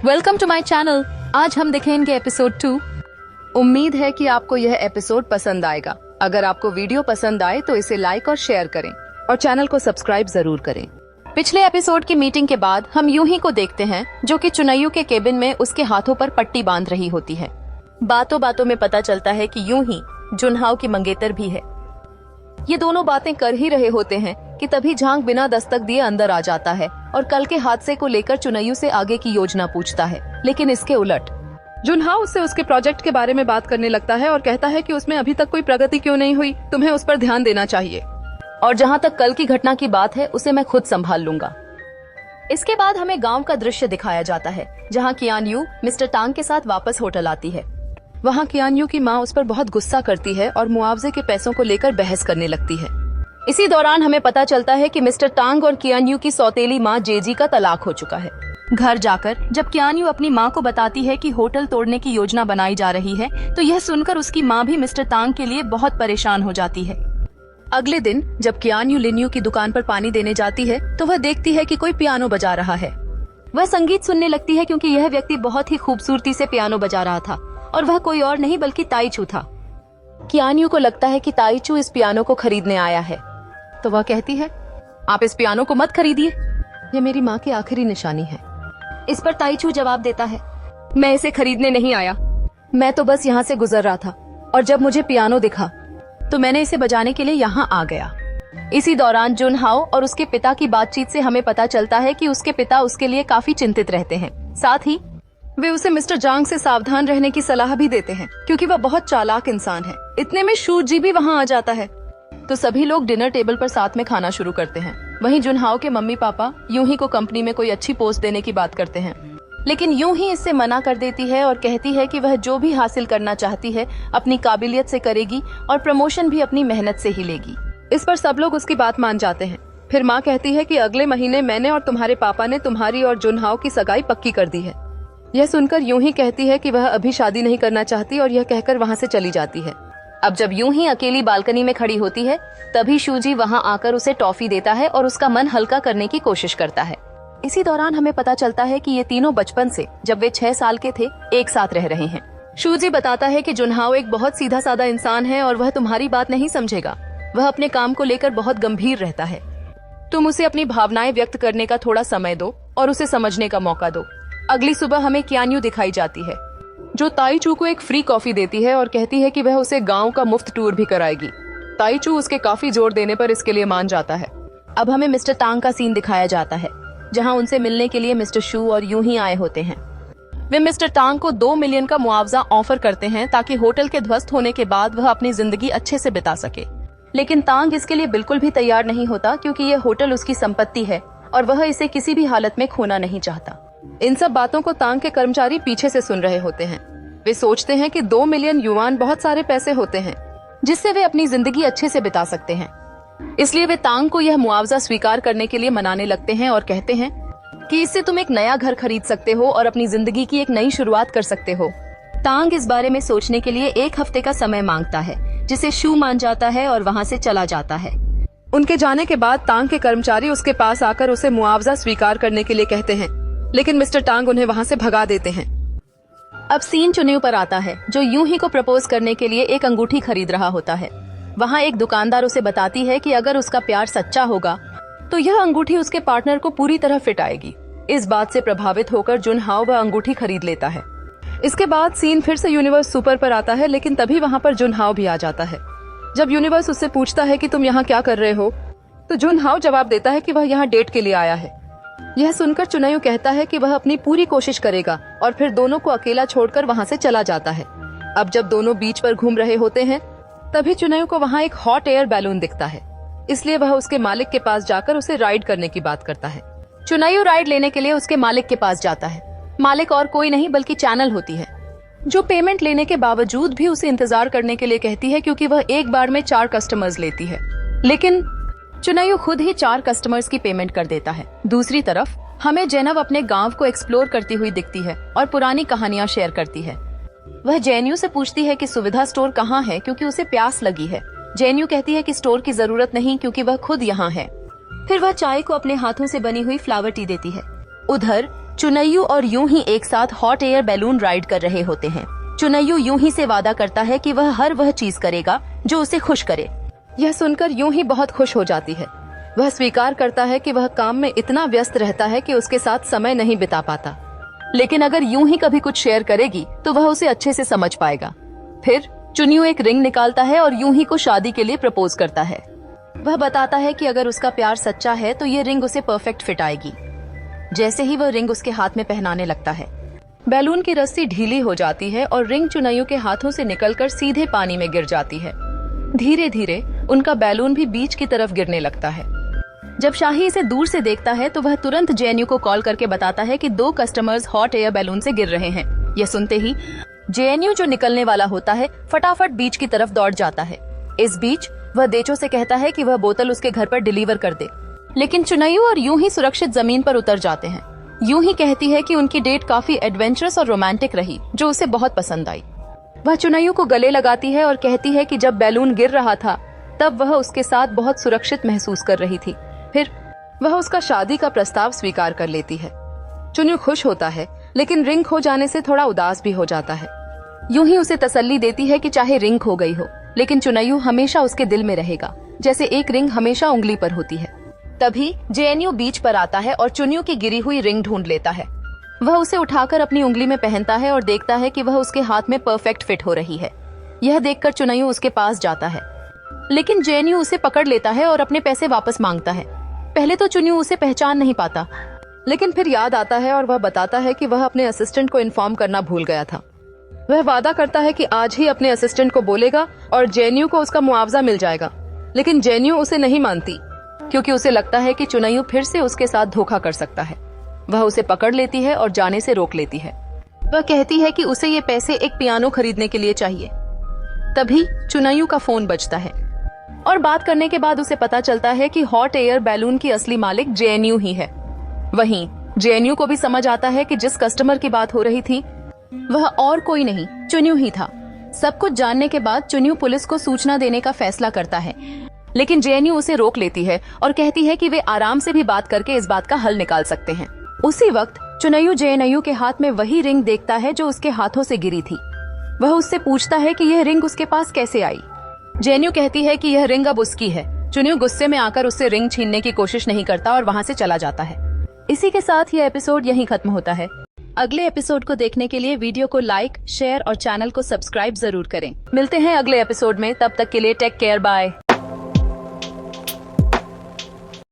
Welcome to my channel. आज हम देखेंगे एपिसोड 2। उम्मीद है कि आपको यह एपिसोड पसंद आएगा। अगर आपको वीडियो पसंद आए तो इसे लाइक और शेयर करें और चैनल को सब्सक्राइब जरूर करें। पिछले एपिसोड की मीटिंग के बाद हम यूही को देखते हैं जो कि चुनैयू के केबिन में उसके हाथों पर पट्टी बांध रही होती है। बातों बातों में पता चलता है कि यूही जुनहाओ की मंगेतर भी है। ये दोनों बातें कर ही रहे होते हैं कि तभी झांग बिना दस्तक दिए अंदर आ जाता है और कल के हादसे को लेकर चुनैयू से आगे की योजना पूछता है। लेकिन इसके उलट जुनहाओ उससे उसके प्रोजेक्ट के बारे में बात करने लगता है और कहता है कि उसमें अभी तक कोई प्रगति क्यों नहीं हुई, तुम्हें उस पर ध्यान देना चाहिए। और जहाँ तक कल की घटना की बात है उसे मैं खुद संभाल लूंगा। इसके बाद हमें गांव का दृश्य दिखाया जाता है जहाँ कियानयू मिस्टर टांग के साथ वापस होटल आती है। वहाँ कियानयू की माँ उस पर बहुत गुस्सा करती है और मुआवजे के पैसों को लेकर बहस करने लगती है। इसी दौरान हमें पता चलता है कि मिस्टर टांग और कियानयू की सौतेली माँ जेजी का तलाक हो चुका है। घर जाकर जब कियानयू अपनी माँ को बताती है कि होटल तोड़ने की योजना बनाई जा रही है तो यह सुनकर उसकी माँ भी मिस्टर टांग के लिए बहुत परेशान हो जाती है। अगले दिन जब कियानयू लिन्यू की दुकान पर पानी देने जाती है तो वह देखती है कि कोई पियानो बजा रहा है। वह संगीत सुनने लगती है क्योंकि यह व्यक्ति बहुत ही खूबसूरती से पियानो बजा रहा था और वह कोई और नहीं बल्कि ताईचू था। कियानयू को लगता है कि ताईचू इस पियानो को खरीदने आया है तो वह कहती है, आप इस पियानो को मत खरीदिए, यह मेरी माँ की आखिरी निशानी है। इस पर ताईचू जवाब देता है, मैं इसे खरीदने नहीं आया, मैं तो बस यहाँ से गुजर रहा था और जब मुझे पियानो दिखा तो मैंने इसे बजाने के लिए यहाँ आ गया। इसी दौरान जुनहाओ और उसके पिता की बातचीत से हमें पता चलता है कि उसके पिता उसके लिए काफी चिंतित रहते हैं। साथ ही वे उसे मिस्टर जांग से सावधान रहने की सलाह भी देते हैं क्योंकि वह बहुत चालाक इंसान है। इतने में शू जी भी वहाँ आ जाता है तो सभी लोग डिनर टेबल पर साथ में खाना शुरू करते हैं। वहीं जुनहाओ के मम्मी पापा यूही को कंपनी में कोई अच्छी पोस्ट देने की बात करते हैं, लेकिन यूही इससे मना कर देती है और कहती है कि वह जो भी हासिल करना चाहती है अपनी काबिलियत से करेगी और प्रमोशन भी अपनी मेहनत से ही लेगी। इस पर सब लोग उसकी बात मान जाते हैं। फिर माँ कहती है कि अगले महीने मैंने और तुम्हारे पापा ने तुम्हारी और जुनहाओ की सगाई पक्की कर दी है। यह सुनकर यूही कहती है कि वह अभी शादी नहीं करना चाहती और यह कहकर वहाँ से चली जाती है। अब जब यूही अकेली बालकनी में खड़ी होती है तभी शूजी वहाँ आकर उसे टॉफी देता है और उसका मन हल्का करने की कोशिश करता है। इसी दौरान हमें पता चलता है कि ये तीनों बचपन से जब वे 6 साल के थे एक साथ रह रहे हैं। शूजी बताता है कि जुनहाओ एक बहुत सीधा साधा इंसान है और वह तुम्हारी बात नहीं समझेगा। वह अपने काम को लेकर बहुत गंभीर रहता है। तुम उसे अपनी भावनाएं व्यक्त करने का थोड़ा समय दो और उसे समझने का मौका दो। अगली सुबह हमें कियानयू दिखाई जाती है जो ताईचू को एक फ्री कॉफी देती है और कहती है कि वह उसे गांव का मुफ्त टूर भी कराएगी। ताईचू उसके काफी जोर देने पर इसके लिए मान जाता है। अब हमें मिस्टर टांग का सीन दिखाया जाता है जहां उनसे मिलने के लिए मिस्टर शू और यूही आए होते हैं। वे मिस्टर टांग को 2 मिलियन का मुआवजा ऑफर करते हैं ताकि होटल के ध्वस्त होने के बाद वह अपनी जिंदगी अच्छे से बिता सके। लेकिन टांग इसके लिए बिल्कुल भी तैयार नहीं होता क्योंकि यह होटल उसकी संपत्ति है और वह इसे किसी भी हालत में खोना नहीं चाहता। इन सब बातों को टांग के कर्मचारी पीछे से सुन रहे होते हैं। वे सोचते हैं कि 2 मिलियन युआन बहुत सारे पैसे होते हैं जिससे वे अपनी जिंदगी अच्छे से बिता सकते हैं। इसलिए वे टांग को यह मुआवजा स्वीकार करने के लिए मनाने लगते हैं और कहते हैं कि इससे तुम एक नया घर खरीद सकते हो और अपनी जिंदगी की एक नई शुरुआत कर सकते हो। टांग इस बारे में सोचने के लिए 1 हफ्ते का समय मांगता है जिसे शू मान जाता है और वहाँ से चला जाता है। उनके जाने के बाद टांग के कर्मचारी उसके पास आकर उसे मुआवजा स्वीकार करने के लिए कहते हैं, लेकिन मिस्टर टांग उन्हें वहाँ से भगा देते हैं। अब सीन चुनैयू पर आता है जो यूही को प्रपोज करने के लिए एक अंगूठी खरीद रहा होता है। वहाँ एक दुकानदार उसे बताती है कि अगर उसका प्यार सच्चा होगा तो यह अंगूठी उसके पार्टनर को पूरी तरह फिट आएगी। इस बात से प्रभावित होकर जुनहाओ वह अंगूठी खरीद लेता है। इसके बाद सीन फिर से यूनिवर्स सुपर पर आता है, लेकिन तभी वहाँ पर जुनहाओ भी आ जाता है। जब यूनिवर्स उससे पूछता है कि तुम यहाँ क्या कर रहे हो तो जुनहाओ जवाब देता है कि वह यहाँ डेट के लिए आया है। यह सुनकर चुनैयू कहता है कि वह अपनी पूरी कोशिश करेगा और फिर दोनों को अकेला छोड़कर वहाँ से चला जाता है। अब जब दोनों बीच पर घूम रहे होते हैं तभी चुनैयू को वहाँ एक हॉट एयर बैलून दिखता है, इसलिए वह उसके मालिक के पास जाकर उसे राइड करने की बात करता है। चुनैयू राइड लेने के लिए उसके मालिक के पास जाता है। मालिक और कोई नहीं बल्कि चैनल होती है जो पेमेंट लेने के बावजूद भी उसे इंतजार करने के लिए कहती है क्योंकि वह एक बार में 4 कस्टमर्स लेती है। लेकिन चुनैयू खुद ही 4 कस्टमर्स की पेमेंट कर देता है। दूसरी तरफ हमें जेनव अपने गांव को एक्सप्लोर करती हुई दिखती है और पुरानी कहानियां शेयर करती है। वह जेनयू से पूछती है कि सुविधा स्टोर कहाँ है क्योंकि उसे प्यास लगी है। जेनयू कहती है कि स्टोर की जरूरत नहीं क्योंकि वह खुद यहाँ है। फिर वह चाय को अपने हाथों से बनी हुई फ्लावर टी देती है। उधर चुनैयू और यूं ही एक साथ हॉट एयर बैलून राइड कर रहे होते हैं। चुनैयू यूं ही से वादा करता है कि वह हर वह चीज करेगा जो उसे खुश करे। यह सुनकर यूं ही बहुत खुश हो जाती है। वह स्वीकार करता है कि वह काम में इतना व्यस्त रहता है कि उसके साथ समय नहीं बिता पाता, लेकिन अगर यूं ही कभी कुछ शेयर करेगी तो वह उसे अच्छे से समझ पाएगा। फिर चुनैयू एक रिंग निकालता है और यूं ही को शादी के लिए प्रपोज करता है। वह बताता है कि अगर उसका प्यार सच्चा है तो ये रिंग उसे परफेक्ट फिट आएगी। जैसे ही वह रिंग उसके हाथ में पहनाने लगता है, बैलून की रस्सी ढीली हो जाती है और रिंग चुनैयू के हाथों से निकलकर सीधे पानी में गिर जाती है। धीरे धीरे उनका बैलून भी बीच की तरफ गिरने लगता है। जब शाही इसे दूर से देखता है तो वह तुरंत जेएनयू को कॉल करके बताता है कि 2 कस्टमर्स हॉट एयर बैलून से गिर रहे हैं। यह सुनते ही जेएनयू जो निकलने वाला होता है फटाफट बीच की तरफ दौड़ जाता है। इस बीच वह देचो से कहता है कि वह बोतल उसके घर पर डिलीवर कर दे, लेकिन चुनैयू और यूं ही सुरक्षित जमीन पर उतर जाते हैं। यूं ही कहती है कि उनकी डेट काफी एडवेंचरस और रोमांटिक रही, जो उसे बहुत पसंद आई। वह चुनैयू को गले लगाती है और कहती है कि जब बैलून गिर रहा था तब वह उसके साथ बहुत सुरक्षित महसूस कर रही थी। फिर वह उसका शादी का प्रस्ताव स्वीकार कर लेती है। चुनैयू खुश होता है, लेकिन रिंग खो जाने से थोड़ा उदास भी हो जाता है। यूं ही उसे तसल्ली देती है कि चाहे रिंग खो गई हो, लेकिन चुनैयू हमेशा उसके दिल में रहेगा, जैसे एक रिंग हमेशा उंगली पर होती है। तभी जेएनयू बीच पर आता है और चुनैयू की गिरी हुई रिंग ढूंढ लेता है। वह उसे उठाकर अपनी उंगली में पहनता है और देखता है कि वह उसके हाथ में परफेक्ट फिट हो रही है। यह देखकर चुनैयू उसके पास जाता है, लेकिन जेएनयू उसे पकड़ लेता है और अपने पैसे वापस मांगता है। पहले तो चुनैयू उसे पहचान नहीं पाता, लेकिन फिर याद आता है और वह बताता है कि वह अपने असिस्टेंट को इन्फॉर्म करना भूल गया था। वह वादा करता है कि आज ही अपने असिस्टेंट को बोलेगा और जेएनयू को उसका मुआवजा मिल जाएगा, लेकिन जेएनयू उसे नहीं मानती क्योंकि उसे लगता है कि चुनैयू फिर से उसके साथ धोखा कर सकता है। वह उसे पकड़ लेती है और जाने से रोक लेती है। वह कहती है कि उसे ये पैसे एक पियानो खरीदने के लिए चाहिए। तभी चुनैयू का फोन बजता है और बात करने के बाद उसे पता चलता है कि हॉट एयर बैलून की असली मालिक जेएनयू ही है। वहीं जेएनयू को भी समझ आता है कि जिस कस्टमर की बात हो रही थी वह और कोई नहीं चुनैयू ही था। सब कुछ जानने के बाद चुनैयू पुलिस को सूचना देने का फैसला करता है, लेकिन जेएनयू उसे रोक लेती है और कहती है कि वे आराम से भी बात करके इस बात का हल निकाल सकते हैं। उसी वक्त चुनैयू जेएनयू के हाथ में वही रिंग देखता है जो उसके हाथों से गिरी थी। वह उससे पूछता है कि यह रिंग उसके पास कैसे आई। जेएनयू कहती है कि यह रिंग अब उसकी है। चुनैयू गुस्से में आकर उससे रिंग छीनने की कोशिश नहीं करता और वहाँ से चला जाता है। इसी के साथ यह एपिसोड यहीं खत्म होता है। अगले एपिसोड को देखने के लिए वीडियो को लाइक, शेयर और चैनल को सब्सक्राइब जरूर करें। मिलते हैं अगले एपिसोड में, तब तक के लिए टेक केयर, बाय।